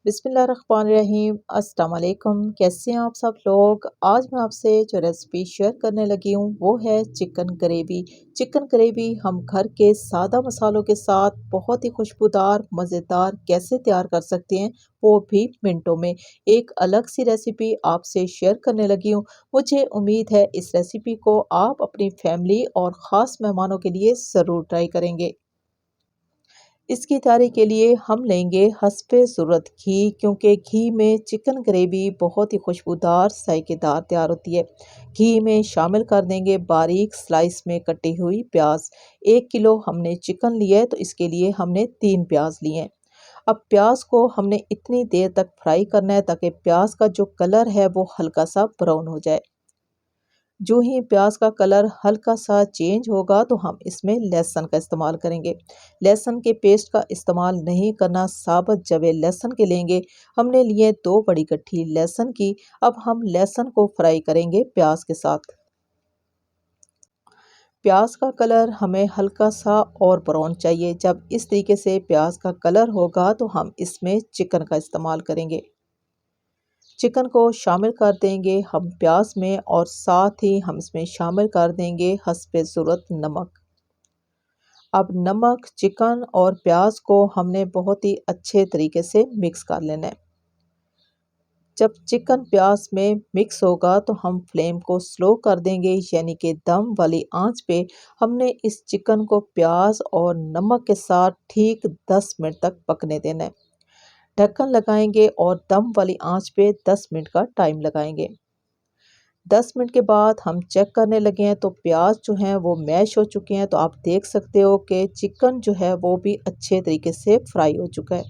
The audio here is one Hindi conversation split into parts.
बिस्मिल्लाहिर्रहमानिर्रहीम। अस्सलाम वालेकुम। कैसे हैं आप सब लोग। आज मैं आपसे जो रेसिपी शेयर करने लगी हूँ वो है चिकन ग्रेवी। चिकन ग्रेवी हम घर के सादा मसालों के साथ बहुत ही खुशबूदार मज़ेदार कैसे तैयार कर सकते हैं, वो भी मिनटों में। एक अलग सी रेसिपी आपसे शेयर करने लगी हूँ। मुझे उम्मीद है इस रेसिपी को आप अपनी फैमिली और ख़ास मेहमानों के लिए ज़रूर ट्राई करेंगे। इसकी तैयारी के लिए हम लेंगे हस्बे ज़रूरत घी, क्योंकि घी में चिकन ग्रेवी बहुत ही खुशबूदार जायकेदार तैयार होती है। घी में शामिल कर देंगे बारीक स्लाइस में कटी हुई प्याज। 1 किलो हमने चिकन लिया है तो इसके लिए हमने 3 प्याज लिए हैं। अब प्याज को हमने इतनी देर तक फ्राई करना है ताकि प्याज का जो कलर है वो हल्का सा ब्राउन हो जाए। जो ही प्याज का कलर हल्का सा चेंज होगा तो हम इसमें लहसुन का इस्तेमाल करेंगे। लहसुन के पेस्ट का इस्तेमाल नहीं करना, साबुत जवे लहसुन के लेंगे। हमने लिए 2 बड़ी गट्ठी लहसुन की। अब हम लहसुन को फ्राई करेंगे प्याज के साथ। प्याज का कलर हमें हल्का सा और ब्राउन चाहिए। जब इस तरीके से प्याज का कलर होगा तो हम इसमें चिकन का इस्तेमाल करेंगे। चिकन को शामिल कर देंगे हम प्याज में और साथ ही हम इसमें शामिल कर देंगे हस्बे ज़रूरत नमक। अब नमक, चिकन और प्याज को हमने बहुत ही अच्छे तरीके से मिक्स कर लेना है। जब चिकन प्याज में मिक्स होगा तो हम फ्लेम को स्लो कर देंगे, यानी कि दम वाली आंच पे हमने इस चिकन को प्याज और नमक के साथ ठीक 10 मिनट तक पकने देना है। ढक्कन लगाएंगे और दम वाली आंच पे 10 मिनट का टाइम लगाएंगे। 10 मिनट के बाद हम चेक करने लगे हैं तो प्याज जो हैं वो मैश हो चुके हैं। तो आप देख सकते हो कि चिकन जो है वो भी अच्छे तरीके से फ्राई हो चुका है।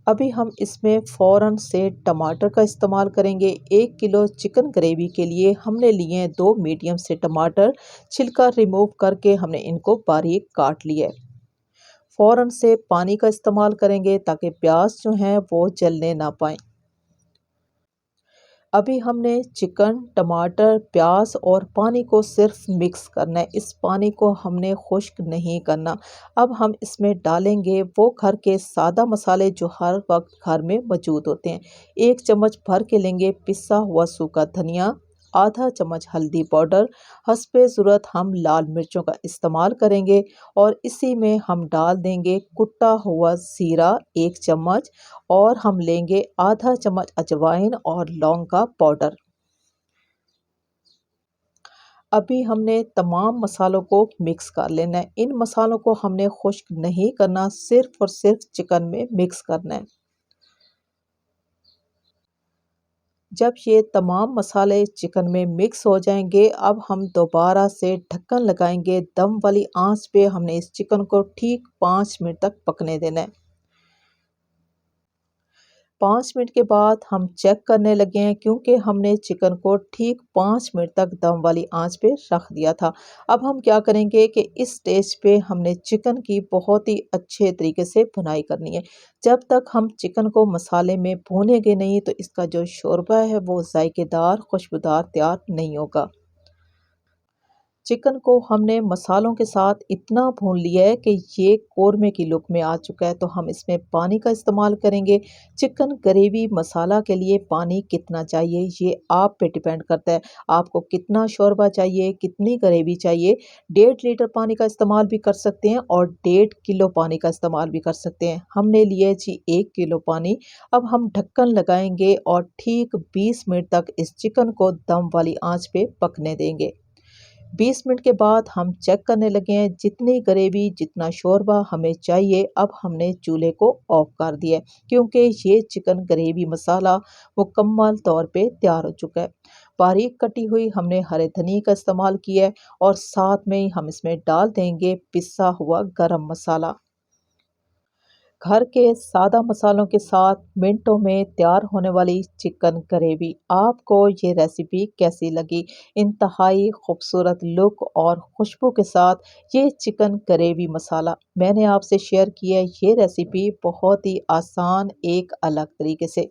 अभी हम इसमें फ़ौरन से टमाटर का इस्तेमाल करेंगे। 1 किलो चिकन ग्रेवी के लिए हमने लिए हैं 2 मीडियम से टमाटर। छिलका रिमूव करके हमने इनको बारीक काट लिया है। फ़ौरन से पानी का इस्तेमाल करेंगे ताकि प्याज जो हैं वो जलने ना पाएँ। अभी हमने चिकन, टमाटर, प्याज और पानी को सिर्फ मिक्स करना है। इस पानी को हमने खुश्क नहीं करना। अब हम इसमें डालेंगे वो घर के सादा मसाले जो हर वक्त घर में मौजूद होते हैं। 1 चम्मच भर के लेंगे पिसा हुआ सूखा धनिया, आधा चम्मच हल्दी पाउडर, हस्बे ज़रूरत हम लाल मिर्चों का इस्तेमाल करेंगे और इसी में हम डाल देंगे कुटा हुआ ज़ीरा 1 चम्मच और हम लेंगे आधा चम्मच अजवाइन और लौंग का पाउडर। अभी हमने तमाम मसालों को मिक्स कर लेना है। इन मसालों को हमने खुश्क नहीं करना, सिर्फ और सिर्फ चिकन में मिक्स करना है। जब ये तमाम मसाले चिकन में मिक्स हो जाएंगे, अब हम दोबारा से ढक्कन लगाएंगे। दम वाली आंच पे हमने इस चिकन को ठीक 5 मिनट तक पकने देना है। 5 मिनट के बाद हम चेक करने लगे हैं, क्योंकि हमने चिकन को ठीक 5 मिनट तक दम वाली आंच पे रख दिया था। अब हम क्या करेंगे कि इस स्टेज पे हमने चिकन की बहुत ही अच्छे तरीके से भुनाई करनी है। जब तक हम चिकन को मसाले में भूनेंगे नहीं तो इसका जो शोरबा है वो जायकेदार खुशबूदार तैयार नहीं होगा। चिकन को हमने मसालों के साथ इतना भून लिया है कि ये कोरमे की लुक में आ चुका है। तो हम इसमें पानी का इस्तेमाल करेंगे। चिकन ग्रेवी मसाला के लिए पानी कितना चाहिए ये आप पे डिपेंड करता है। आपको कितना शोरबा चाहिए, कितनी ग्रेवी चाहिए। 1.5 लीटर पानी का इस्तेमाल भी कर सकते हैं और 1.5 किलो पानी का इस्तेमाल भी कर सकते हैं। हमने लिया जी 1 किलो पानी। अब हम ढक्कन लगाएंगे और ठीक 20 मिनट तक इस चिकन को दम वाली आंच पे पकने देंगे। 20 मिनट के बाद हम चेक करने लगे हैं जितनी ग्रेवी जितना शोरबा हमें चाहिए। अब हमने चूल्हे को ऑफ कर दिया है, क्योंकि ये चिकन ग्रेवी मसाला मुकम्मल तौर पे तैयार हो चुका है। बारीक कटी हुई हमने हरे धनिया का इस्तेमाल किया है और साथ में ही हम इसमें डाल देंगे पिसा हुआ गरम मसाला। घर के सादा मसालों के साथ मिनटों में तैयार होने वाली चिकन ग्रेवी। आपको ये रेसिपी कैसी लगी? इंतहाई खूबसूरत लुक और खुशबू के साथ ये चिकन ग्रेवी मसाला मैंने आपसे शेयर किया है। ये रेसिपी बहुत ही आसान एक अलग तरीके से।